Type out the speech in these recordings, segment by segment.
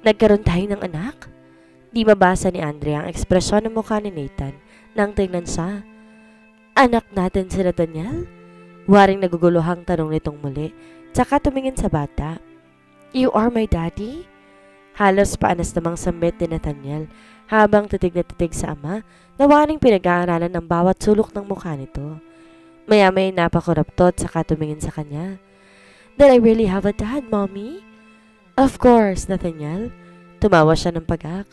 Nagkaroon tayo ng anak? Di mabasa ni Andrea ang ekspresyon ng mukha ni Nathan nang tingnan siya. Anak natin sila Daniel? Waring naguguluhang tanong nitong muli, tsaka tumingin sa bata. You are my daddy? Halos paanas namang sambit ni Nathaniel habang titig na titig sa ama na waring pinag-aaralan ng bawat sulok ng mukha nito. Maya-may napakuraptot saka tumingin sa kanya. Did I really have a dad, Mommy? Of course, Nathaniel. Tumawa siya ng pagak.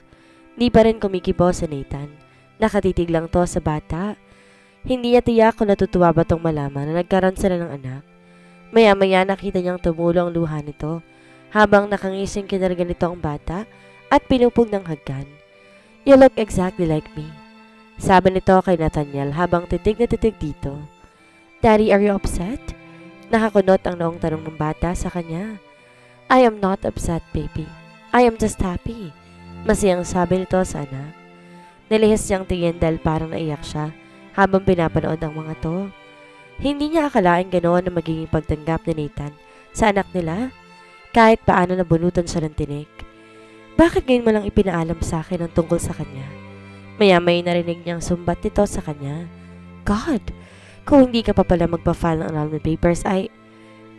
Di pa rin kumikibo si Nathan. Nakatitig lang to sa bata. Hindi niya tiyak kung natutuwa ba tong malaman na nagkaroon sila ng anak. Maya-maya nakita niyang tumulo ang luha nito habang nakangising kinarga nito ang bata at pinupog ng hagkan. You look exactly like me. Sabi nito kay Nathaniel habang titig na titig dito. Daddy, are you upset? Nakakunot ang noong tanong ng bata sa kanya. I am not upset, baby. I am just happy. Masiyang sabi nito sa anak. Nilihis niyang tingin dahil parang naiyak siya habang pinapanood ang mga to. Hindi niya akalain ganoon na magiging pagtanggap ni Nathan sa anak nila. Kahit paano nabunutan siya ng tinik. Bakit ngayon mo lang ipinaalam sa akin ang tungkol sa kanya? Maya-may narinig niyang sumbat nito sa kanya. God! Kung hindi ka pa pala magpa-file ng annulment papers ay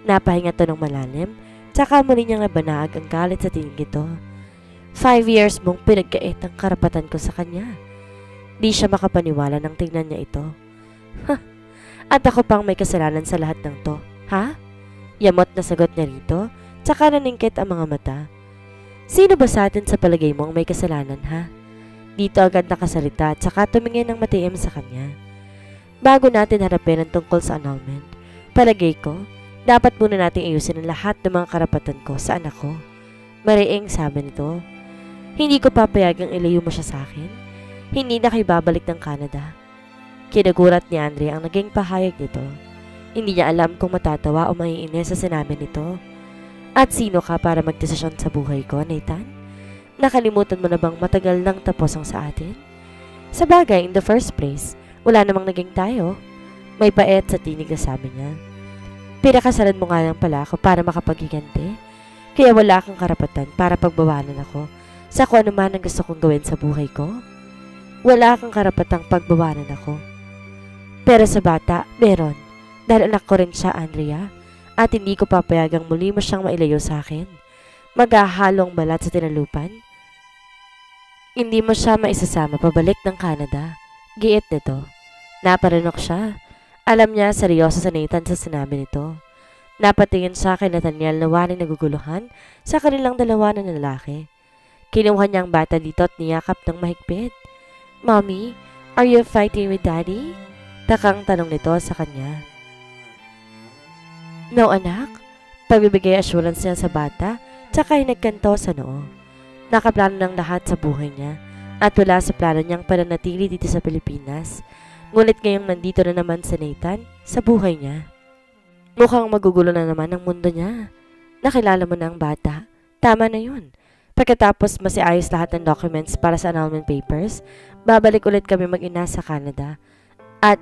napahinga to ng malalim, tsaka muli niyang nabanaag ang galit sa tinig ito. 5 years mong pinagkait ang karapatan ko sa kanya. Di siya makapaniwala nang tingnan niya ito. Ha? At ako pang may kasalanan sa lahat ng to, ha? Yamot na sagot niya rito, tsaka naningkit ang mga mata. Sino ba sa atin sa palagay mo ang may kasalanan, ha? Dito agad nakasalita, tsaka tumingin ng matiim sa kanya. Bago natin harapin ang tungkol sa annulment, palagay ko, dapat muna nating ayusin ang lahat ng mga karapatan ko sa anak ko. Mariing sabi nito, hindi ko papayagang ilayo mo siya sa akin. Hindi na kayo babalik ng Canada. Kinagurat ni Andre ang naging pahayag nito. Hindi niya alam kung matatawa o maiinis sa sinabi nito. At sino ka para magdesisyon sa buhay ko, Nathan? Nakalimutan mo na bang matagal nang tapos ang sa atin? Sa bagay, in the first place, wala namang naging tayo. May pait sa tinig na sabi niya. Pinakasalan mo nga lang pala ako para makapaghiganti. Kaya wala kang karapatan para pagbawalan ako sa kung ano man ang gusto kong gawin sa buhay ko. Wala kang karapatang pagbawalan ako. Pero sa bata, meron. Dahil anak ko rin siya, Andrea. At hindi ko papayagang muli mo siyang mailayo sa akin. Maghahalong balat sa tinalupan. Hindi mo siya maisasama pabalik ng Canada. Giit nito. Naparinok siya. Alam niya seryoso sa Nathan sa sinabi nito. Napatingin siya kay Nathaniel na waring naguguluhan sa kanilang dalawa na lalaki. Kinuha niya ang bata dito at niyakap ng mahigpit. Mommy, are you fighting with Daddy? Takang tanong nito sa kanya. No, anak. Pagbibigay assurance niya sa bata, tsaka ay nagkanto sa noo. Nakaplano ng lahat sa buhay niya at wala sa plano niyang pananatili dito sa Pilipinas. Ngunit ngayong nandito na naman si Nathan sa buhay niya. Mukhang magugulo na naman ang mundo niya. Nakilala mo na ang bata. Tama na yun. Pagkatapos masiayos lahat ng documents para sa annulment papers, babalik ulit kami mag-ina sa Canada. At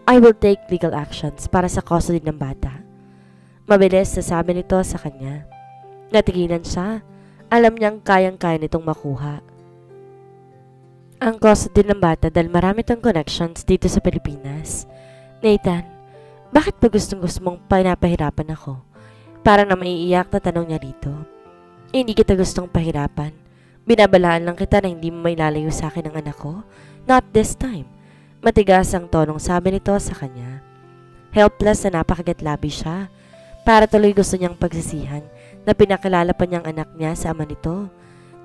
I will take legal actions para sa custody ng bata. Mabilis sasabi nito sa kanya. Natigilan siya. Alam niyang kayang-kaya nitong makuha ang custody ng bata dahil marami tong connections dito sa Pilipinas. Nathan, bakit ba gustong-gusto mong pinapahirapan ako? Parang na maiiyak na tanong niya rito. Hindi kita gustong pahirapan. Binabalaan lang kita na hindi mo mailalayo sa akin ang anak ko. Not this time. Matigas ang tonong sabi nito sa kanya. Helpless na napakagatlabi siya. Para tuloy gusto niyang pagsisihan na pinakilala pa niyang anak niya sa ama nito.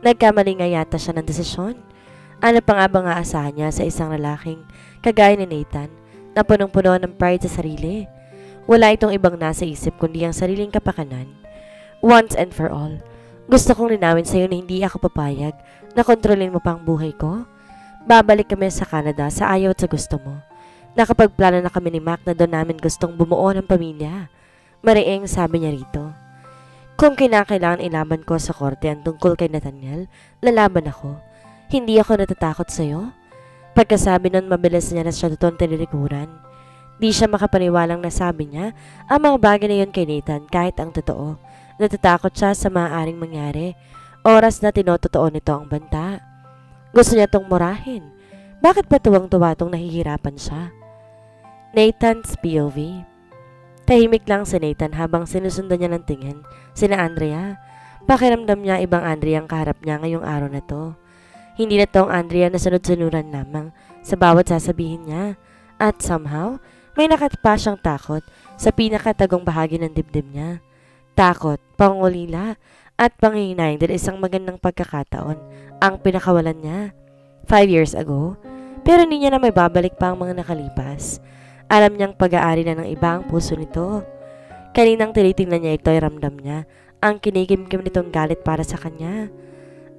Nagkamali nga yata siya ng desisyon. Ano pa nga bang aasahan niya sa isang lalaking kagaya ni Nathan na punong-puno ng pride sa sarili? Wala itong ibang nasa isip kundi ang sariling kapakanan. Once and for all, gusto kong linawin sa iyo na hindi ako papayag na kontrolin mo pa ang buhay ko. Babalik kami sa Canada sa ayaw at sa gusto mo. Nakapagplano na kami ni Mac na doon namin gustong bumuo ng pamilya. Mariing sabi niya rito. Kung kinakailangan ilaban ko sa korte ang tungkol kay Nathaniel, lalaban ako. Hindi ako natatakot sa'yo. Pagkasabi nun, mabilis niya na siya totoong tinilikuran. Di siya makapaniwalang nasabi niya ang mga bagay na yun kay Nathan kahit ang totoo. Natatakot siya sa maaaring mangyari Oras na tinototoo nito ang banta. Gusto niya tong murahin. Bakit ba tuwang-tuwa tong nahihirapan siya? Nathan's POV. Tahimik lang si Nathan habang sinusundan niya ng tingin sina Andrea. Pakiramdam niya ibang Andrea ang kaharap niya ngayong araw na to. Hindi na tong Andrea na sunod-sunuran lamang sa bawat sasabihin niya. At somehow, may nakatapa siyang takot sa pinakatagong bahagi ng dibdib niya. Takot, pangulila, at panghihinayang dahil isang magandang pagkakataon ang pinakawalan niya 5 years ago. Pero hindi niya na may babalik pa ang mga nakalipas. Alam niyang pag-aari na ng iba ang puso nito. Kaninang tinitingnan niya ito ay ramdam niya ang kinikimkim nitong galit para sa kanya.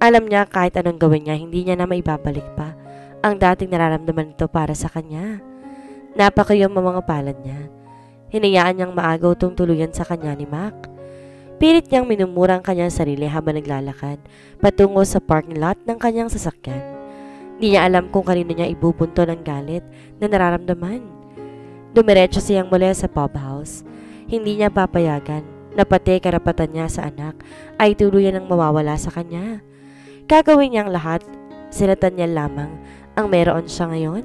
Alam niya kahit anong gawin niya, hindi niya na maibabalik pa ang dating nararamdaman nito para sa kanya. Napakayong mga palad niya. Hinayaan niyang maagaw tong tuluyan sa kanya ni Mac. Pilit niyang minumura ang kanyang sarili habang naglalakad patungo sa parking lot ng kanyang sasakyan. Hindi niya alam kung kanino niya ibubunto ng galit na nararamdaman. Dumiretso siyang mula sa pub house. Hindi niya papayagan na pati karapatan niya sa anak ay tuluyan ng mawawala sa kanya. Gagawin niyang lahat, silatan niya lamang ang meron siya ngayon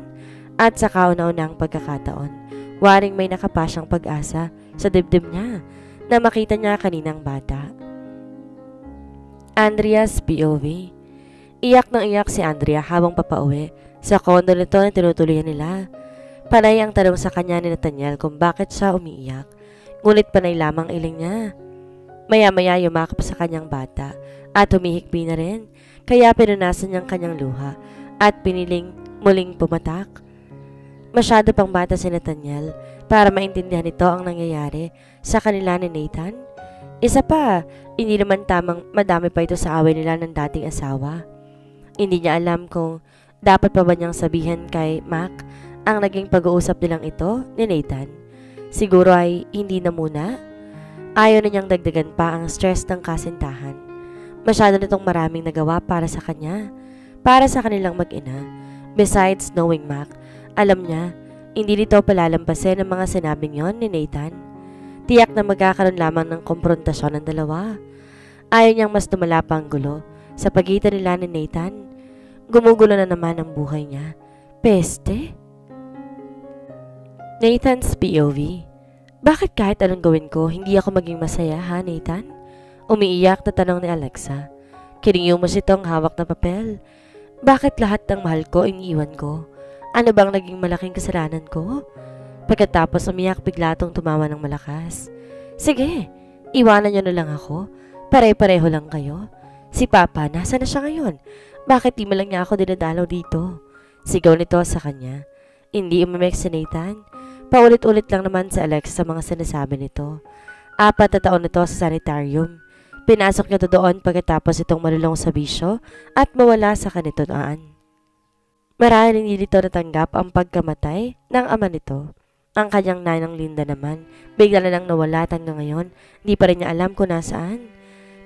at sa kauna-unang pagkakataon. Waring may nakapasyang pag-asa sa dibdib niya na makita niya kaninang bata. Andrea's POV. Iyak nang iyak si Andrea habang papauwi sa kondo nito na tinutuloyan nila. Panay ang tanong sa kanya ni Nathaniel kung bakit siya umiiyak, ngunit panay lamang iling niya. Maya-maya yumakap sa kanyang bata at humihikbi na rin, kaya pinunasan niyang kanyang luha at piniling muling pumatak. Masyado pang bata si Nathaniel para maintindihan nito ang nangyayari sa kanila ni Nathan. Isa pa, hindi naman tamang madami pa ito sa away nila ng dating asawa. Hindi niya alam kung dapat pa ba niyang sabihin kay Mac ang naging pag-uusap nilang ito ni Nathan. Siguro ay hindi na muna. Ayaw na niyang dagdagan pa ang stress ng kasintahan. Masyado nitong maraming nagawa para sa kanya, para sa kanilang mag-ina. Besides knowing Mac, alam niya, hindi nito palalampasin ang mga sinabing yon ni Nathan. Tiyak na magkakaroon lamang ng komprontasyon ng dalawa. Ayaw niyang mas tumala pa ang gulo sa pagitan nila ni Nathan. Gumugulo na naman ang buhay niya. Peste? Nathan's POV. Bakit kahit anong gawin ko, hindi ako maging masaya ha, Nathan? Umiiyak na tanong ni Alexa. Kiniyumos itong hawak na papel. Bakit lahat ng mahal ko iniiwan ko? Ano bang naging malaking kasalanan ko? Pagkatapos umiyak bigla itong tumawa ng malakas. Sige, iwanan niyo na lang ako. Pare-pareho lang kayo. Si Papa, nasa na siya ngayon? Bakit di mo lang niya ako dinadalaw dito? Sigaw nito sa kanya. Hindi umimik si Nathan. Paulit-ulit lang naman si Alex sa mga sinasabi nito. 4 na taon nito sa sanitarium. Pinasok niya doon pagkatapos itong malulong sa bisyo at mawala sa kanituan. Marahil hindi dito natanggap ang pagkamatay ng ama nito. Ang kanyang nanang Linda naman, bigla na lang nawala at hanggang ngayon, di pa rin niya alam kung nasaan.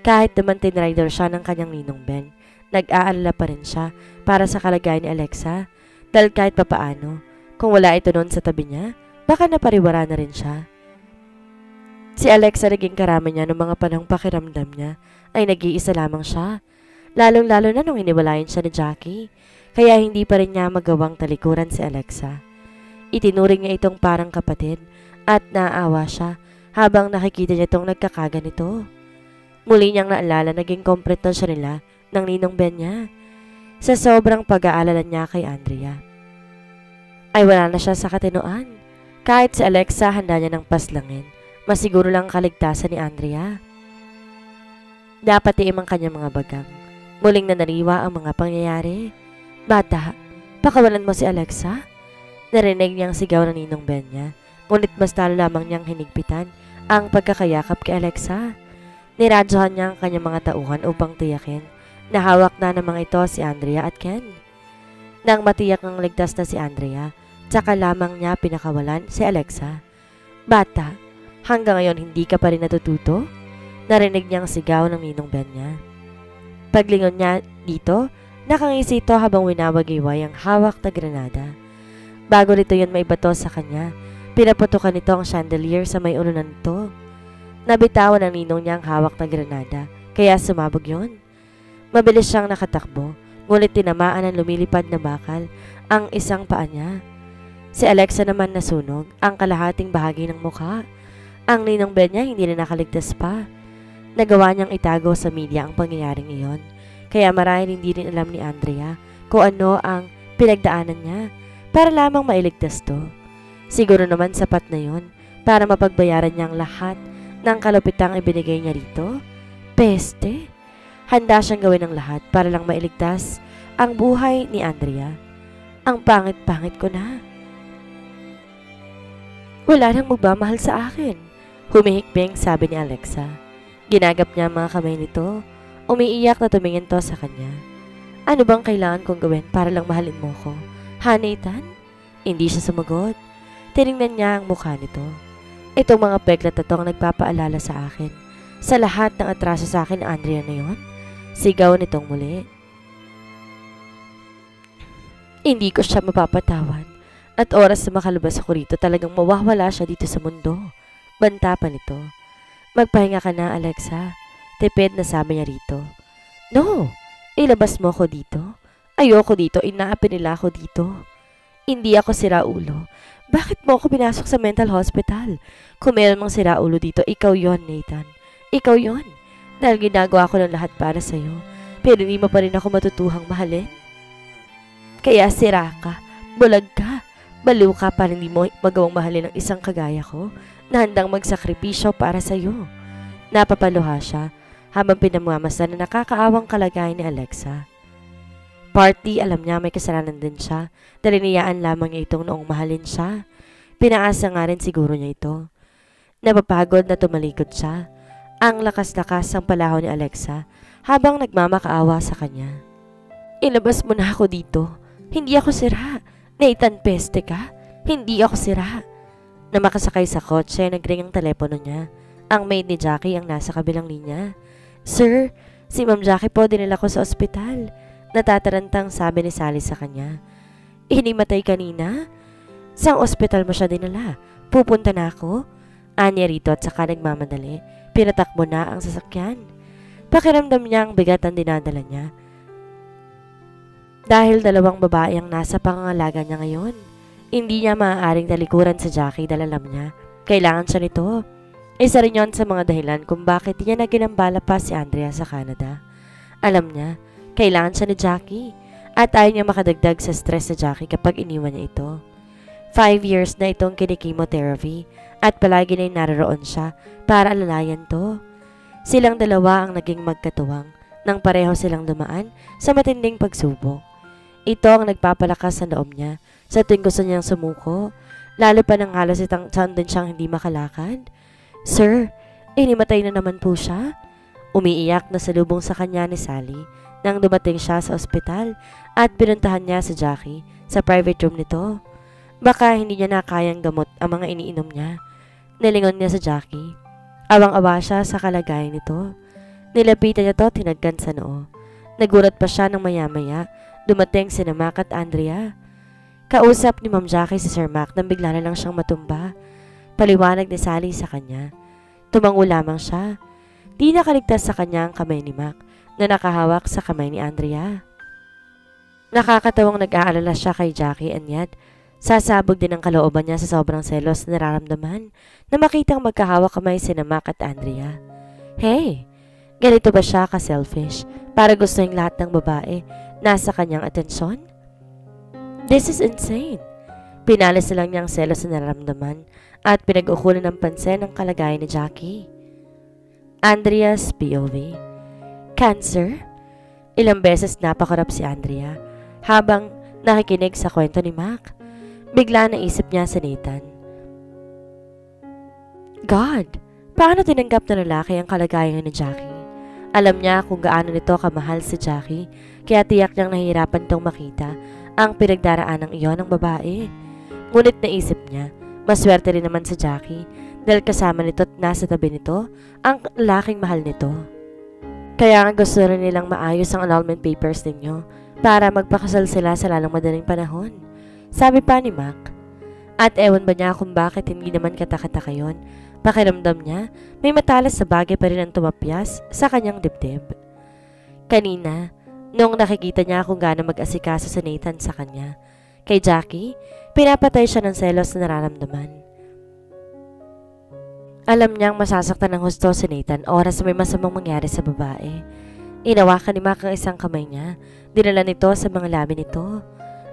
Kahit naman tinrider siya ng kanyang ninong Ben, nag-aalala pa rin siya para sa kalagayan ni Alexa. Dahil kahit papaano, kung wala ito noon sa tabi niya, baka napariwara na rin siya. Si Alexa naging karama niya noong mga panahong pakiramdam niya ay nag-iisa lamang siya. Lalong-lalo na nung iniwalayan siya ni Jackie. Kaya hindi pa rin niya magawang talikuran si Alexa. Itinuring niya itong parang kapatid at naaawa siya habang nakikita niya itong nagkakaganito. Muli niyang naalala naging kompleto siya nila ng ninong Ben niya. Sa sobrang pag-aalala niya kay Andrea, ay wala na siya sa katinoan. Kahit si Alexa handa niya ng paslangin, masiguro lang kaligtasan ni Andrea. Dapat iim ang kanyang mga bagang. Muling nanariwa ang mga pangyayari. Bata, pakawalan mo si Alexa? Narinig niyang sigaw ng ninong Ben niya, ngunit mas talo lamang niyang hinigpitan ang pagkakayakap kay Alexa. Niradyohan niya ang kanyang mga tauhan upang tiyakin na hawak na ng mga ito si Andrea at Ken. Nang matiyak ng ligtas na si Andrea, tsaka lamang niya pinakawalan si Alexa. Bata, hanggang ngayon hindi ka pa rin natututo? Narinig niyang sigaw ng ninong Ben niya. Paglingon niya dito, nakangisi ito habang winawagiway ang hawak na granada. Bago nito yun maibato sa kanya, pinaputukan nito ang chandelier sa may ulunan nito. Nabitawan ng ninong niya ang hawak na granada, kaya sumabog yun. Mabilis siyang nakatakbo, ngunit tinamaan ng lumilipad na bakal ang isang paa niya. Si Alexa naman nasunog ang kalahating bahagi ng mukha. Ang ninong Ben niya hindi na nakaligtas pa. Nagawa niyang itago sa media ang pangyayaring iyon, kaya marahil hindi rin alam ni Andrea kung ano ang pinagdaanan niya para lamang mailigtas to. Siguro naman sapat na yon para mapagbayaran niya ang lahat ng kalupitang ibinigay niya rito. Peste! Handa siyang gawin ang lahat para lang mailigtas ang buhay ni Andrea. Ang pangit-pangit ko na. Wala nang magmamahal sa akin, humihikbing sabi ni Alexa. Ginagap niya ang mga kamay nito. Umiiyak na tumingin to sa kanya. Ano bang kailangan kong gawin para lang mahalin mo ko? Ha, Nathan? Hindi siya sumagot. Tinignan niya ang mukha nito. Itong mga peklat na to ang nagpapaalala sa akin. Sa lahat ng atraso sa akin, Andrea na yon. Sigaw nitong muli. Hindi ko siya mapapatawad. At oras na makalabas ako rito, talagang mawawala siya dito sa mundo. Banta pa nito. Magpahinga ka na, Alexa. Tipid na sabi niya rito. No! Ilabas mo ako dito. Ayoko dito. Inaapi nila ako dito. Hindi ako siraulo. Bakit mo ako pinasok sa mental hospital? Kung meron mang siraulo dito, ikaw yon, Nathan. Ikaw yon. Dahil ginagawa ko ng lahat para sa'yo. Pero hindi mo pa rin ako matutuhang mahalin. Kaya sira ka. Bulag ka. Baliw ka para hindi mo magawang mahalin ng isang kagaya ko na handang magsakripisyo para sa'yo. Napapaluha siya habang pinamamasan na nakakaawang kalagayan ni Alexa. Partly, alam niya may kasalanan din siya dahil niyaan lamang niya itong noong mahalin siya. Pinaasa nga rin siguro niya ito. Napapagod na tumalikod siya. Ang lakas-lakas ang palaho ni Alexa habang nagmamakaawa sa kanya. Ilabas mo na ako dito. Hindi ako sira. Nathan, peste ka. Hindi ako sira. Na makasakay sa kotse, nagring ang telepono niya. Ang maid ni Jackie ang nasa kabilang linya. Sir, si Ma'am Jackie po dinala ko sa ospital. Natatarantang sabi ni Sally sa kanya. Hinimatay kanina? Saang ospital mo siya dinala? Pupunta na ako? Anya rito at saka nagmamadali. Pinatakbo na ang sasakyan. Pakiramdam niya ang bigat ang dinadala niya. Dahil dalawang babae ang nasa pangangalaga niya ngayon, hindi niya maaaring talikuran sa Jackie dahil alam niya, kailangan siya nito. Isa rin yon sa mga dahilan kung bakit niya naginambala pa si Andrea sa Canada. Alam niya, kailangan siya ni Jackie at ayaw niya makadagdag sa stress sa Jackie kapag iniwan niya ito. 5 years na itong kinikimotherapy at palagi na naroon siya para alalayan to. Silang dalawa ang naging magkatuwang nang pareho silang dumaan sa matinding pagsubok. Ito ang nagpapalakas sa loob niya sa tuwing gusto niyang sumuko, lalo pa nang halos itang din siyang hindi makalakad. Sir, inimatay na naman po siya. Umiiyak na salubong sa kanya ni Sally nang dumating siya sa ospital at pinuntahan niya si Jackie sa private room nito. Baka hindi niya na kayang gamot ang mga iniinom niya. Nilingon niya sa Jackie. Awang-awa siya sa kalagayan nito. Nilapitan niya to tinagkan sa noo. Nagulat pa siya ng maya-maya. Dumating si Mac at Andrea. Kausap ni Ma'am Jackie si Sir Mac nang bigla na lang siyang matumba. Paliwanag ni Sally sa kanya. Tumango lamang siya. Di nakaligtas sa kanya ang kamay ni Mac na nakahawak sa kamay ni Andrea. Nakakatawang nag-aalala siya kay Jackie and yet sasabog din ang kalooban niya sa sobrang selos na nararamdaman na makitang magkahawak kamay si Mac at Andrea. Hey, ganito ba siya ka-selfish para gustuhin lahat ng babae nasa kanyang atensyon? This is insane. Pinalis na lang niya ang selos na nararamdaman at pinag-ukulan ng pansin ang kalagayan ni Jackie. Andrea's POV. Cancer? Ilang beses napakarap si Andrea habang nakikinig sa kwento ni Mac. Bigla naisip niya si Nathan. God, paano tinanggap na lalaki ang kalagayan ni Jackie? Alam niya kung gaano nito kamahal si Jackie, kaya tiyak niyang nahihirapan itong makita ang pinagdaraan ng iyon ng babae. Ngunit naisip niya, maswerte rin naman si Jackie dahil kasama nito at nasa tabi nito ang lalaking mahal nito. Kaya nga gusto rin nilang maayos ang annulment papers ninyo para magpakasal sila sa lalong madaling panahon. Sabi pa ni Mac. At ewan ba niya kung bakit hindi naman katakataka yun? Pakiramdam niya, may matalas sa bagay pa rin ang tumapyas sa kanyang dibdib. Kanina, noong nakikita niya kung gaano mag-asikaso si Nathan sa kanya. Kay Jackie, pinapatay siya ng selos na nararamdaman. Alam niyang masasaktan ng husto si Nathan oras may masamang mangyari sa babae. Inawakan ni Mac ang isang kamay niya. Dinala nito sa mga labi nito.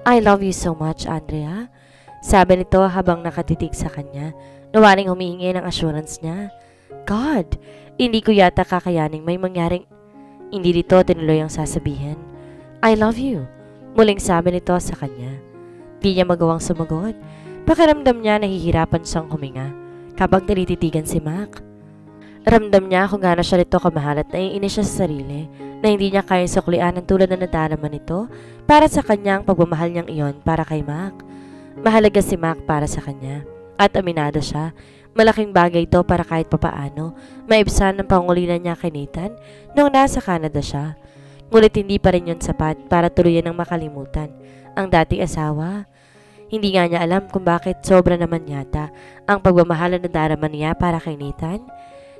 I love you so much, Andrea. Sabi nito habang nakatitig sa kanya. Nawaring humihingi ng assurance niya. God, hindi ko yata kakayaning may mangyaring... Hindi dito tinuloy ang sasabihin. I love you. Muling sabi nito sa kanya. Di niya magawang sumagot. Pakiramdam niya nahihirapan siyang huminga kapag nilititigan si Mac. Ramdam niya kung gaano siya nito kamahal at naiinis siya sa sarili na hindi niya kayang suklian ang tulad na nadarama nito para sa kanyang pagmamahal niyang iyon para kay Mac. Mahalaga si Mac para sa kanya at aminado siya. Malaking bagay ito para kahit papaano maibsan ang pangulinan niya kay Nathan noong nasa Canada siya. Ngunit hindi pa rin yun sapat para tuluyan ng makalimutan ang dating asawa. Hindi nga niya alam kung bakit sobra naman yata ang pagmamahal na nadarama niya para kay Nathan,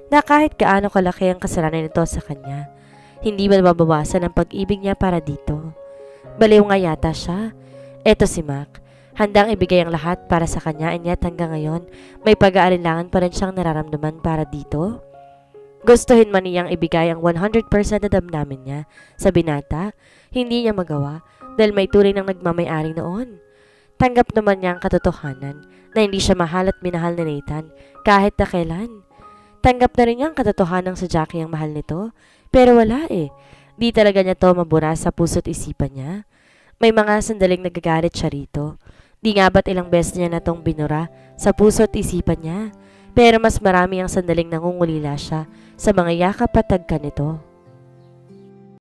na kahit gaano kalaki ang kasalanan nito sa kanya, hindi ba mababawasan ang pag-ibig niya para dito. Baliw nga yata siya. Eto si Mac, handang ibigay ang lahat para sa kanya and yet hanggang ngayon may pag-aalinlangan pa rin siyang nararamdaman para dito. Gustuhin man niyang ibigay ang 100% na damdamin niya sa binata, hindi niya magawa dahil may turing ng nagmamay-ari noon. Tanggap naman niya ang katotohanan na hindi siya mahal at minahal ni Nathan kahit na kailan. Tanggap na rin niya ang katotohanan sa Jackie ang mahal nito, pero wala eh. Di talaga niya to mabura sa puso't isipan niya. May mga sandaling nagagalit siya rito. Di nga ba't ilang beses niya na tong binura sa puso't isipan niya, pero mas marami ang sandaling nangungulila siya sa mga yakap at tagka nito.